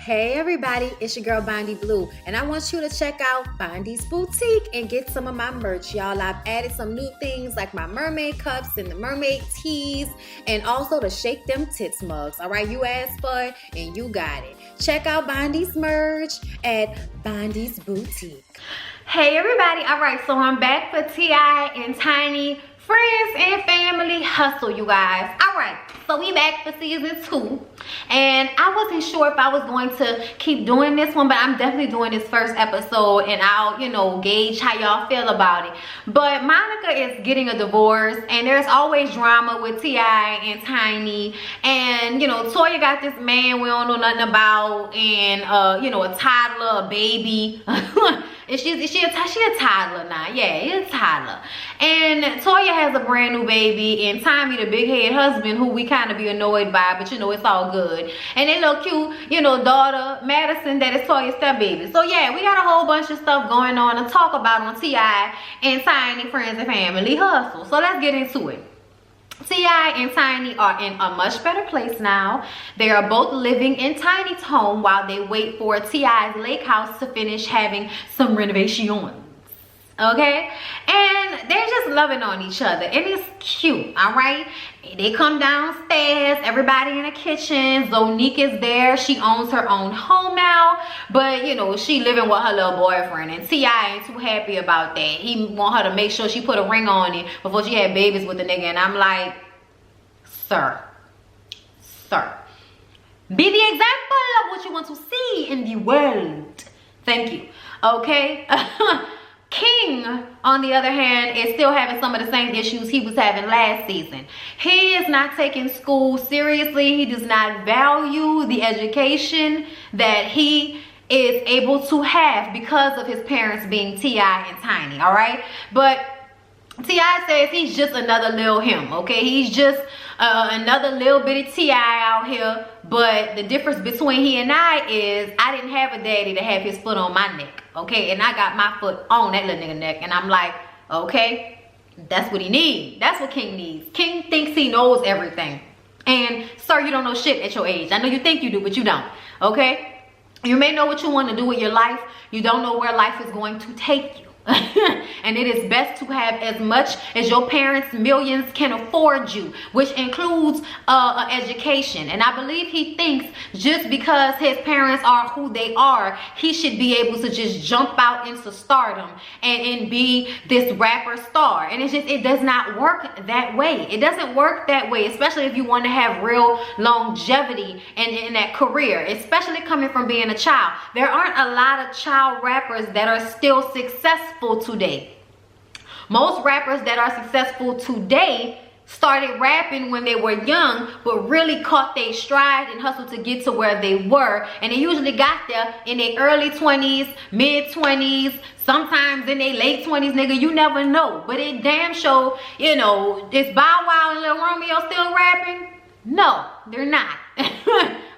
Hey everybody, it's your girl Bondy Blue, and I want you to check out Bondy's Boutique and get some of my merch, y'all. I've added some new things like my mermaid cups and the mermaid tees, and also the Shake Them Tits mugs. All right, you asked for it and you got it. Check out Bondy's merch at Bondy's Boutique. Hey everybody, all right, so I'm back for T.I. and Tiny Friends and Family Hustle, you guys. All right, so we back for season 2, and I wasn't sure if I was going to keep doing this one, but I'm definitely doing this first episode, and I'll gauge how y'all feel about it. But Monica is getting a divorce, and there's always drama with T.I. and Tiny, and Toya got this man we don't know nothing about, and a toddler, a baby. Is she a toddler now? Yeah, it's a toddler. And Toya has a brand new baby, and Tommy, the big head husband, who we kind of be annoyed by, but it's all good. And they little cute, daughter, Madison, that is Toya's step baby. So yeah, we got a whole bunch of stuff going on to talk about on T.I. and Tiny Friends and Family Hustle. So let's get into it. T.I. and Tiny are in a much better place now. They are both living in Tiny's home while they wait for T.I.'s lake house to finish having some renovations. Okay? And they're just loving on each other. And it's cute, alright? They come downstairs, everybody in the kitchen. Zonique is there. She owns her own home now. But, she living with her little boyfriend. And T.I. ain't too happy about that. He want her to make sure she put a ring on it before she had babies with the nigga. And I'm like, sir, be the example of what you want to see in the world. Thank you. Okay? King, on the other hand, is still having some of the same issues he was having last season. He is not taking school seriously. He does not value the education that he is able to have because of his parents being T.I. and Tiny, all right? But T.I. says he's just another little him, okay? He's just another little bitty T.I. out here. But the difference between he and I is I didn't have a daddy to have his foot on my neck, okay? And I got my foot on that little nigga neck. And I'm like, okay, that's what he needs. That's what King needs. King thinks he knows everything. And sir, you don't know shit at your age. I know you think you do, but you don't, okay? You may know what you want to do with your life. You don't know where life is going to take you. And it is best to have as much as your parents' millions can afford you, which includes an education. And I believe he thinks just because his parents are who they are, he should be able to just jump out into stardom and be this rapper star. And it does not work that way. It doesn't work that way, especially if you want to have real longevity in that career, especially coming from being a child. There aren't a lot of child rappers that are still successful today. Most rappers that are successful today started rapping when they were young, but really caught their stride and hustled to get to where they were. And they usually got there in their early 20s, mid 20s, sometimes in their late 20s, nigga. You never know. But it damn sure, is Bow Wow and Lil Romeo still rapping? No, they're not.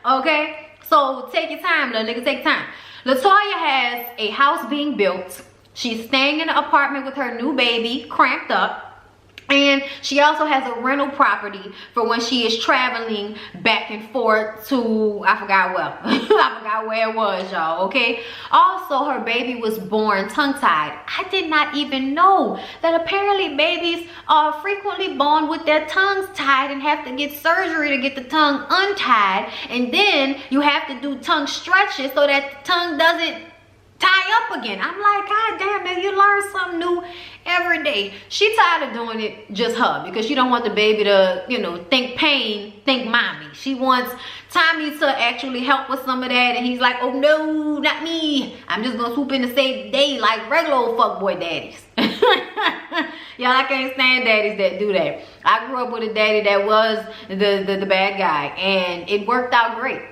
Okay? So take your time, little nigga, take time. LaToya has a house being built. She's staying in an apartment with her new baby, cramped up. And she also has a rental property for when she is traveling back and forth to, I forgot where it was, y'all, okay? Also, her baby was born tongue-tied. I did not even know that apparently babies are frequently born with their tongues tied and have to get surgery to get the tongue untied. And then you have to do tongue stretches so that the tongue doesn't tie up again. I'm like, God damn, man, you learn something new every day. She tired of doing it just her because she don't want the baby to, think pain, think mommy. She wants Tommy to actually help with some of that, and he's like, oh no, not me. I'm just gonna swoop in to save the day like regular old fuckboy daddies. Y'all, I can't stand daddies that do that. I grew up with a daddy that was the bad guy, and it worked out great.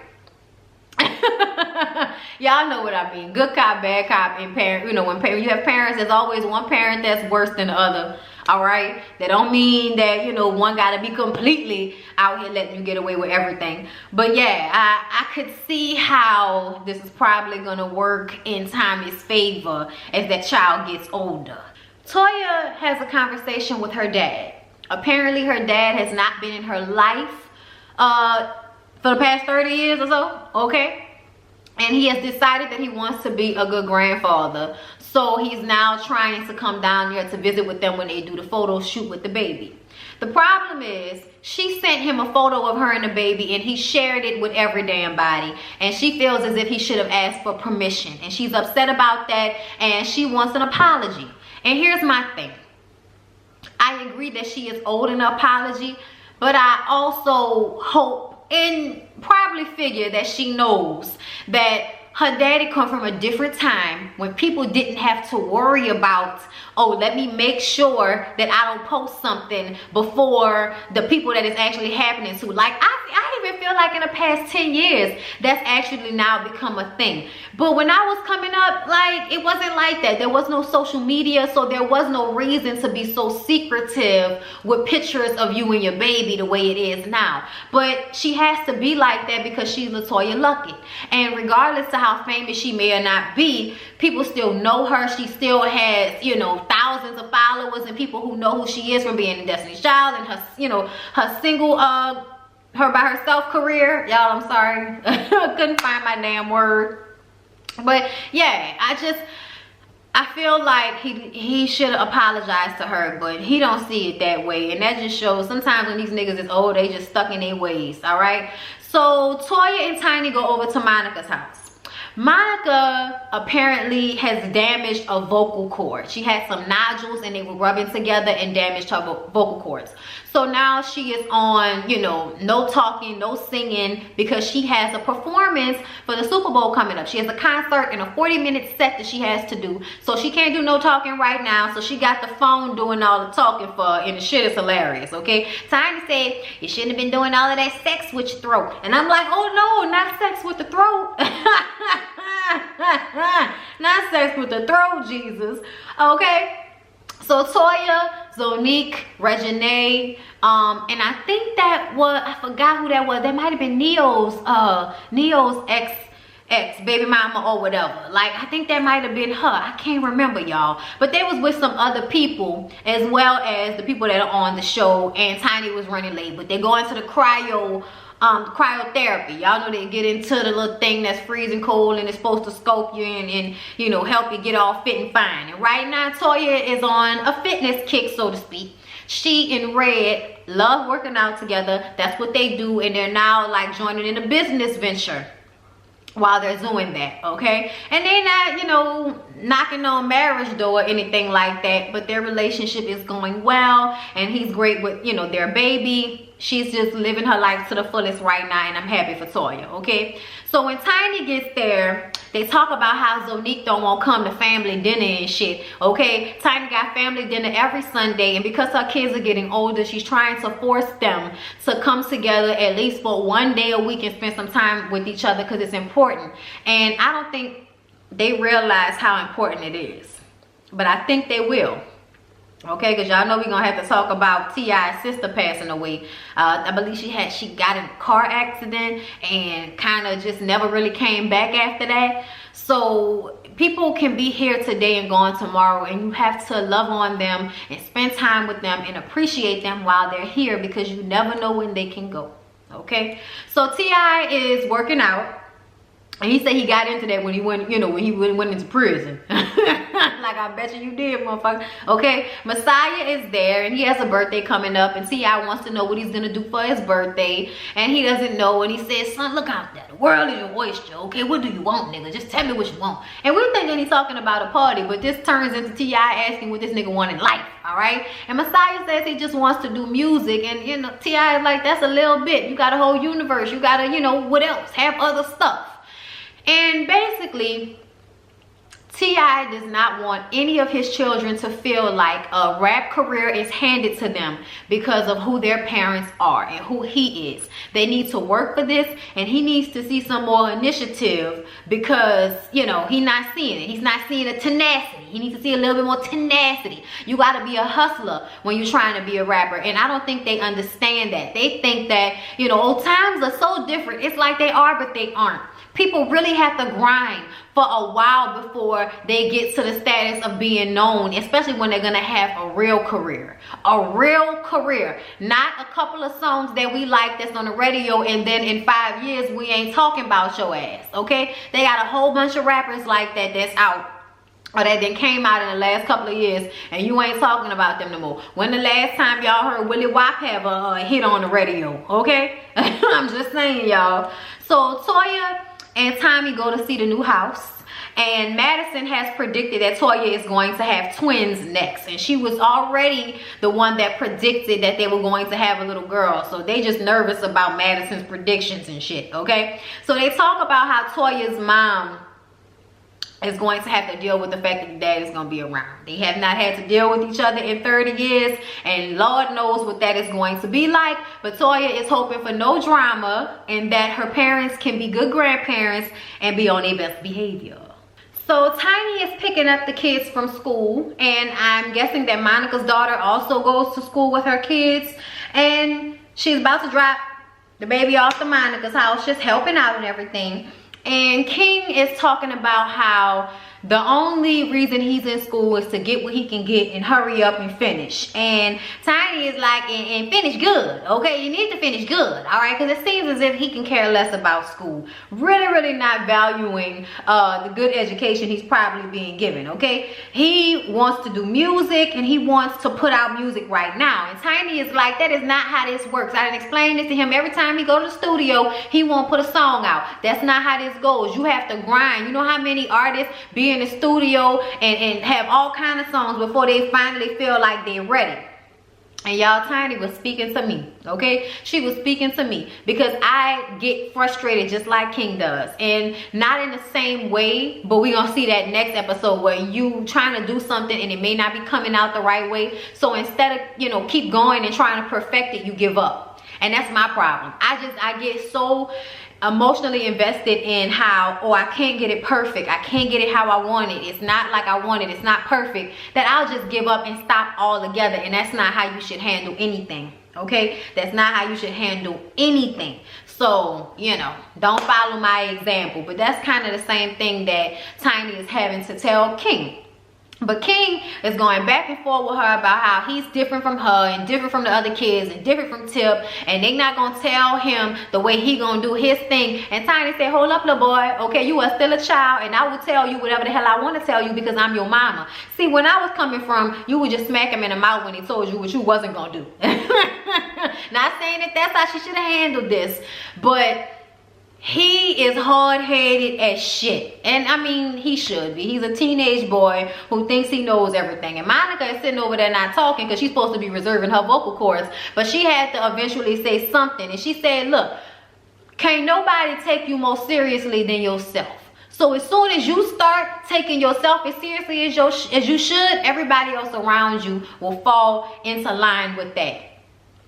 Y'all know what I mean. Good cop, bad cop, and parent. When you have parents, there's always one parent that's worse than the other. All right, that don't mean that one gotta be completely out here letting you get away with everything. But yeah, I could see how this is probably gonna work in Tommy's favor as that child gets older. Toya has a conversation with her dad. Apparently, her dad has not been in her life for the past 30 years or so. Okay. And he has decided that he wants to be a good grandfather. So he's now trying to come down there to visit with them when they do the photo shoot with the baby. The problem is, she sent him a photo of her and the baby, and he shared it with every damn body. And she feels as if he should have asked for permission. And she's upset about that, and she wants an apology. And here's my thing. I agree that she is owed an apology, but I also hope and probably figure that she knows that her daddy come from a different time when people didn't have to worry about, oh, let me make sure that I don't post something before the people that it's actually happening to. Like, I even feel like in the past 10 years, that's actually now become a thing. But when I was coming up, like, it wasn't like that. There was no social media, so there was no reason to be so secretive with pictures of you and your baby the way it is now. But she has to be like that because she's LaToya Luckett. And regardless of how famous she may or not be, people still know her. She still has, you know, thousands of followers and people who know who she is from being in Destiny's Child and her, you know, her single, her by herself career. Y'all, I'm sorry. I couldn't find my damn word. But yeah, I feel like he should apologize to her, but he don't see it that way. And that just shows sometimes when these niggas is old, they just stuck in their ways, all right? So Toya and Tiny go over to Monica's house. Monica apparently has damaged a vocal cord. She had some nodules and they were rubbing together and damaged her vocal cords. So now she is on, you know, no talking, no singing, because she has a performance for the Super Bowl coming up. She has a concert and a 40-minute set that she has to do. So she can't do no talking right now. So she got the phone doing all the talking for her, and the shit is hilarious, okay? Tiny said, you shouldn't have been doing all of that sex with your throat. And I'm like, oh no, not sex with the throat. Not sex with the throat, Jesus. Okay. So Toya, Zonique, Reginae, and I think that was, I forgot who that was. That might have been Neo's ex baby mama or whatever. Like, I think that might have been her. I can't remember, y'all. But they was with some other people as well as the people that are on the show, and Tiny was running late. But they go into the cryotherapy. Y'all know they get into the little thing that's freezing cold and it's supposed to scope you and you know, help you get all fit and fine. And right now Toya is on a fitness kick, so to speak. She and Red love working out together. That's what they do, and they're now like joining in a business venture while they're doing that, okay? And they're not, you know, knocking on marriage door or anything like that, but their relationship is going well, and he's great with, you know, their baby. She's just living her life to the fullest right now, and I'm happy for Toya, okay? So when Tiny gets there, they talk about how Zonique don't want to come to family dinner and shit, okay? Tiny got family dinner every Sunday, and because her kids are getting older, she's trying to force them to come together at least for one day a week and spend some time with each other because it's important. And I don't think they realize how important it is, but I think they will. Okay, because y'all know we're gonna have to talk about T.I.'s sister passing away. I believe she got in a car accident and kind of just never really came back after that. So people can be here today and gone tomorrow, and you have to love on them and spend time with them and appreciate them while they're here, because you never know when they can go. Okay, so T.I. is working out. And he said he got into that when he went, you know, when he went into prison. Like, I bet you did, motherfucker. Okay, Messiah is there, and he has a birthday coming up, and T.I. wants to know what he's gonna do for his birthday, and he doesn't know, and he says, son, look out there. The world is your oyster, okay? What do you want, nigga? Just tell me what you want. And we're thinking he's talking about a party, but this turns into T.I. asking what this nigga want in life, all right? And Messiah says he just wants to do music, and, you know, T.I. is like, that's a little bit. You got a whole universe. You gotta, you know, what else? Have other stuff. And basically, T.I. does not want any of his children to feel like a rap career is handed to them because of who their parents are and who he is. They need to work for this, and he needs to see some more initiative because, you know, he's not seeing it. He's not seeing a tenacity. He needs to see a little bit more tenacity. You got to be a hustler when you're trying to be a rapper, and I don't think they understand that. They think that, you know, old times are so different. It's like they are, but they aren't. People really have to grind for a while before they get to the status of being known, especially when they're gonna have a real career. A real career. Not a couple of songs that we like that's on the radio and then in 5 years we ain't talking about your ass, okay? They got a whole bunch of rappers like that that's out, or that then came out in the last couple of years and you ain't talking about them no more. When the last time y'all heard Willie Wop have a hit on the radio, okay? I'm just saying, y'all. So Toya and Tommy go to see the new house, and Madison has predicted that Toya is going to have twins next, and she was already the one that predicted that they were going to have a little girl. So they just nervous about Madison's predictions and shit, okay? So they talk about how Toya's mom is going to have to deal with the fact that dad is going to be around. They have not had to deal with each other in 30 years, and Lord knows what that is going to be like. But Toya is hoping for no drama and that her parents can be good grandparents and be on their best behavior. So Tiny is picking up the kids from school, and I'm guessing that Monica's daughter also goes to school with her kids, and she's about to drop the baby off to Monica's house, just helping out and everything. And King is talking about how the only reason he's in school is to get what he can get and hurry up and finish. And Tiny is like, and finish good, okay? You need to finish good, all right? Because it seems as if he can care less about school. Really not valuing the good education he's probably being given, okay? He wants to do music, and he wants to put out music right now. And Tiny is like, that is not how this works. I done explained this to him. Every time he go to the studio, he won't put a song out. That's not how this goes. You have to grind. You know how many artists be in the studio and have all kind of songs before they finally feel like they're ready? And y'all, Tiny was speaking to me, okay? She was speaking to me because I get frustrated just like King does. And not in the same way, but we're going to see that next episode where you trying to do something and it may not be coming out the right way. So instead of, you know, keep going and trying to perfect it, you give up. And that's my problem. I get so emotionally invested in how, oh, I can't get it perfect, I can't get it how I want it, it's not like I want it, it's not perfect, that I'll just give up and stop altogether. And that's not how you should handle anything, okay? That's not how you should handle anything. So, you know, don't follow my example. But that's kind of the same thing that Tiny is having to tell King. But King is going back and forth with her about how he's different from her and different from the other kids and different from Tip, and they not gonna tell him the way he gonna do his thing. And Tiny said, hold up, little boy, okay, you are still a child, and I will tell you whatever the hell I want to tell you because I'm your mama. See, when I was coming from, you would just smack him in the mouth when he told you what you wasn't gonna do. Not saying that that's how she should have handled this, but he is hard-headed as shit. And I mean, he should be. He's a teenage boy who thinks he knows everything. And Monica is sitting over there not talking because she's supposed to be reserving her vocal cords. But she had to eventually say something. And she said, look, can't nobody take you more seriously than yourself. So as soon as you start taking yourself as seriously as you should, everybody else around you will fall into line with that.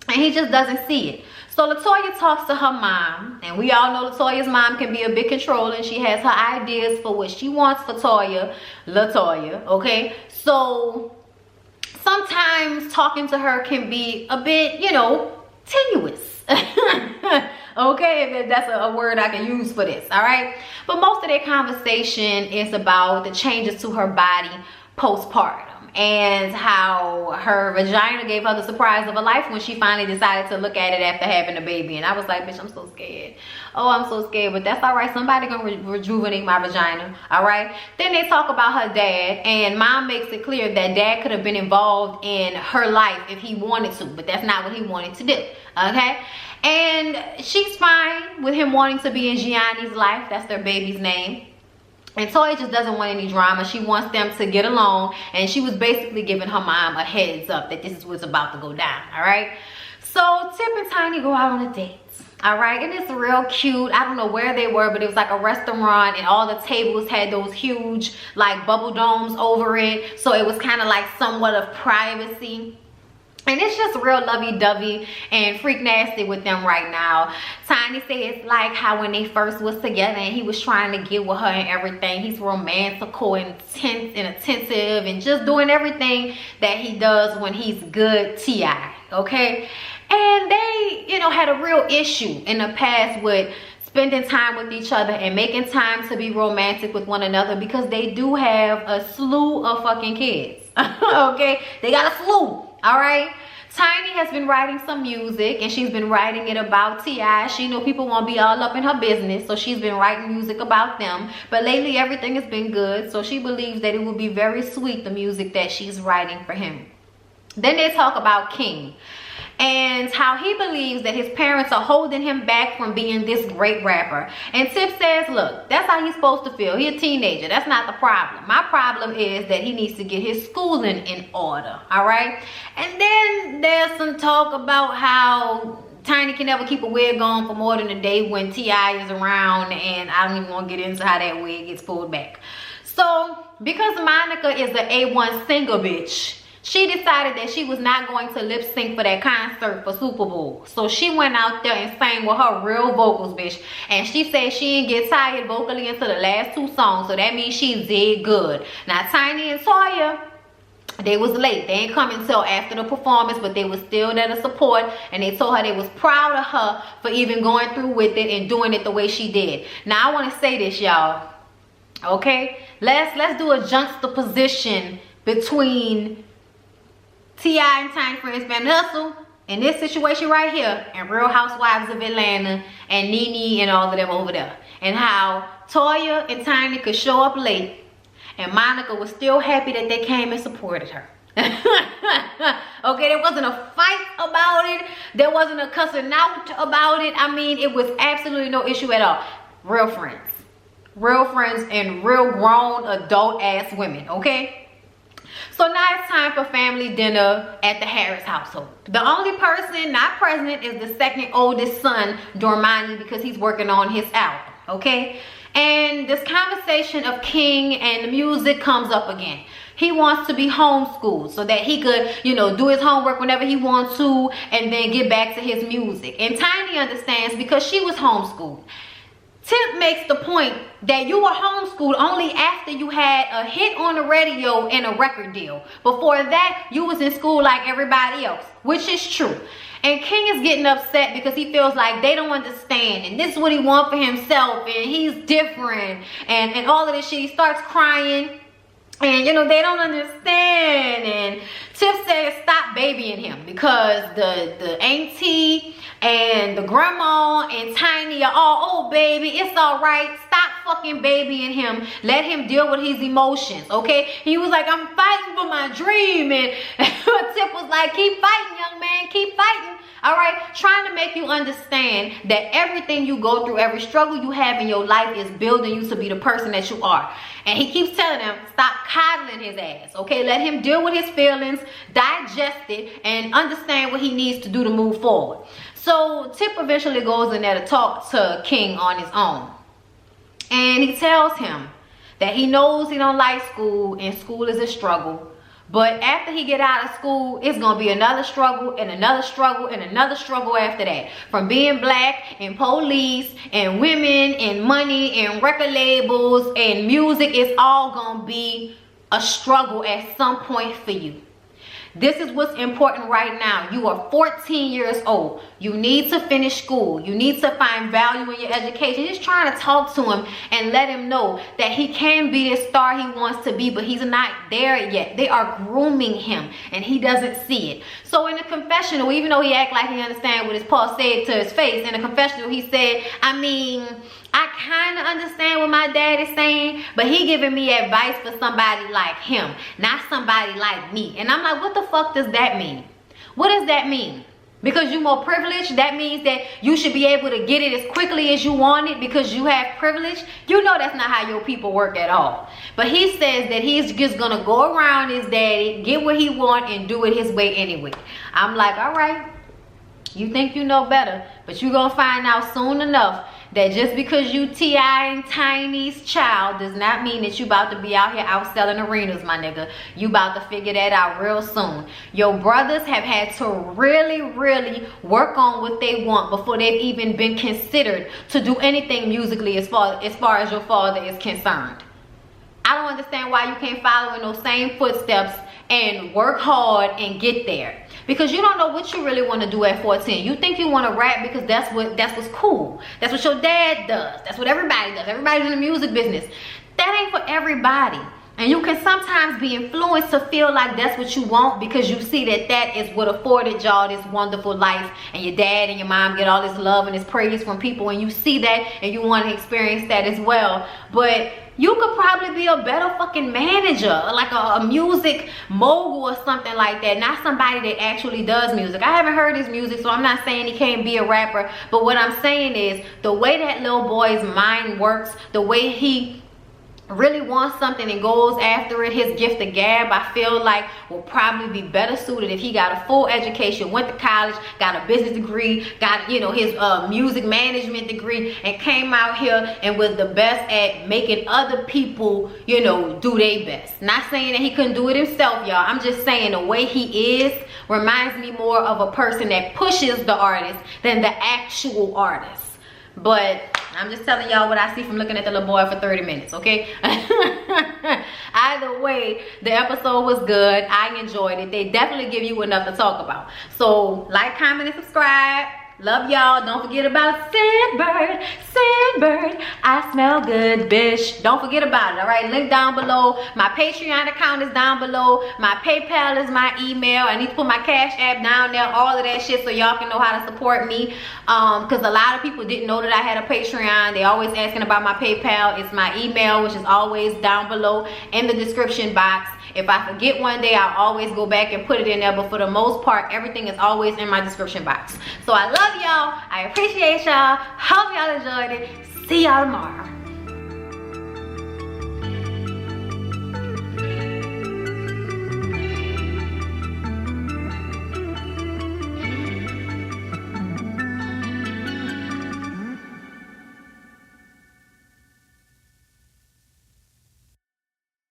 And he just doesn't see it. So Latoya talks to her mom, and we all know Latoya's mom can be a bit controlling. She has her ideas for what she wants for Latoya, okay? So sometimes talking to her can be a bit, you know, tenuous. Okay, if that's a word I can use for this, all right? But most of their conversation is about the changes to her body postpartum, and how her vagina gave her the surprise of a life when she finally decided to look at it after having a baby. And I was like, bitch, I'm so scared. Oh, I'm so scared, but that's all right. Somebody gonna rejuvenate my vagina, all right? Then they talk about her dad, and mom makes it clear that dad could have been involved in her life if he wanted to, but that's not what he wanted to do, okay? And she's fine with him wanting to be in Gianni's life. That's their baby's name. And Toya just doesn't want any drama. She wants them to get along. And she was basically giving her mom a heads up that this is what's about to go down, all right? So Tip and Tiny go out on a date, all right? And it's real cute. I don't know where they were, but it was like a restaurant, and all the tables had those huge, like, bubble domes over it. So it was kind of like somewhat of privacy. And it's just real lovey-dovey and freak nasty with them right now. Tiny said it's like how when they first was together and he was trying to get with her and everything. He's romantical and tense and attentive and just doing everything that he does when he's good T.I., okay? And they, you know, had a real issue in the past with spending time with each other and making time to be romantic with one another, because they do have a slew of fucking kids. Okay, they got a slew. All right. Tiny has been writing some music, and she's been writing it about T.I. She know people won't be all up in her business, so she's been writing music about them. But lately everything has been good, so she believes that it will be very sweet, the music that she's writing for him. Then they talk about King and how he believes that his parents are holding him back from being this great rapper. And Tip says, look, that's how he's supposed to feel. He's a teenager. That's not the problem. My problem is that he needs to get his schooling in order. All right. And then there's some talk about how Tiny can never keep a wig on for more than a day when T.I. is around, and I don't even want to get into how that wig gets pulled back. So because Monica is the A1 singer bitch, she decided that she was not going to lip sync for that concert for Super Bowl. So she went out there and sang with her real vocals, bitch. And she said she didn't get tired vocally until the last 2 songs. So that means she did good. Now, Tiny and Toya, they was late. They ain't come until after the performance, but they was still there to support. And they told her they was proud of her for even going through with it and doing it the way she did. Now, I want to say this, y'all. Okay? Let's do a juxtaposition between T.I. and Tiny Friends Family Hustle in this situation right here, and Real Housewives of Atlanta and Nene and all of them over there, and how Toya and Tiny could show up late and Monica was still happy that they came and supported her. Okay, there wasn't a fight about it. There wasn't a cussing out about it. I mean, it was absolutely no issue at all. Real friends. Real friends and real grown adult ass women, okay? So now it's time for family dinner at the Harris household. The only person not present is the second oldest son, Dormani, because he's working on his album, okay? And this conversation of King and the music comes up again. He wants to be homeschooled so that he could, you know, do his homework whenever he wants to and then get back to his music. And Tiny understands because she was homeschooled. Tip makes the point that you were homeschooled only after you had a hit on the radio and a record deal. Before that, you was in school like everybody else, which is true. And King is getting upset because he feels like they don't understand, and this is what he wants for himself, and he's different, and all of this shit. He starts crying, and you know, they don't understand. And Tip says stop babying him, because the auntie and the grandma and Tiny are all, oh baby, it's all right. Stop fucking babying him. Let him deal with his emotions, okay? He was like, I'm fighting for my dream. And Tip was like, keep fighting, young man, keep fighting. All right, trying to make you understand that everything you go through, every struggle you have in your life is building you to be the person that you are. And he keeps telling them, stop coddling his ass, okay? Let him deal with his feelings, digest it, and understand what he needs to do to move forward. So Tip eventually goes in there to talk to King on his own. And he tells him that he knows he don't like school, and school is a struggle. But after he get out of school, it's going to be another struggle and another struggle and another struggle after that. From being black and police and women and money and record labels and music, it's all going to be a struggle at some point for you. This is what's important right now. You are 14 years old. You need to finish school. You need to find value in your education. Just trying to talk to him and let him know that he can be the star he wants to be, but he's not there yet. They are grooming him and he doesn't see it. So in the confessional, even though he act like he understands what his pa said to his face, in the confessional he said, I mean, I kind of understand what my dad is saying, but he giving me advice for somebody like him, not somebody like me. And I'm like, what the fuck does that mean? What does that mean? Because you're more privileged, that means that you should be able to get it as quickly as you want it because you have privilege? You know that's not how your people work at all. But he says that he's just gonna go around his daddy, get what he want, and do it his way anyway. I'm like, all right, you think you know better, but you're gonna find out soon enough that just because you T.I. and Tiny's child does not mean that you about to be out here outselling arenas, my nigga. You about to figure that out real soon. Your brothers have had to really work on what they want before they've even been considered to do anything musically as far as your father is concerned. I don't understand why you can't follow in those same footsteps and work hard and get there. because you don't know what you really want to do at 14. You think you want to rap because that's what's cool. That's what your dad does. That's what everybody does. Everybody's in the music business. That ain't for everybody. And you can sometimes be influenced to feel like that's what you want because you see that is what afforded y'all this wonderful life, and your dad and your mom get all this love and this praise from people, and you see that and you want to experience that as well. But you could probably be a better fucking manager, like a music mogul or something like that. Not somebody that actually does music. I haven't heard his music, so I'm not saying he can't be a rapper. But what I'm saying is the way that little boy's mind works, the way he really wants something and goes after it, his gift of gab, I feel like will probably be better suited if he got a full education, went to college, got a business degree, got, you know, his music management degree, and came out here and was the best at making other people, you know, do their best. Not saying that he couldn't do it himself, y'all. I'm just saying the way he is reminds me more of a person that pushes the artist than the actual artist. But I'm just telling y'all what I see from looking at the little boy for 30 minutes, okay? Either way, the episode was good. I enjoyed it. They definitely give you enough to talk about. So, like, comment, and subscribe. Love y'all. Don't forget about Sandbird. Sandbird, I smell good, bitch. Don't forget about it, all right? Link down below. My Patreon account is down below. My PayPal is my email. I need to put my Cash App down there, all of that shit, so y'all can know how to support me. Because a lot of people didn't know that I had a Patreon. They always asking about my PayPal. It's my email, which is always down below in the description box. If I forget one day, I'll always go back and put it in there. But for the most part, everything is always in my description box. So I love y'all. I appreciate y'all. Hope y'all enjoyed it. See y'all tomorrow.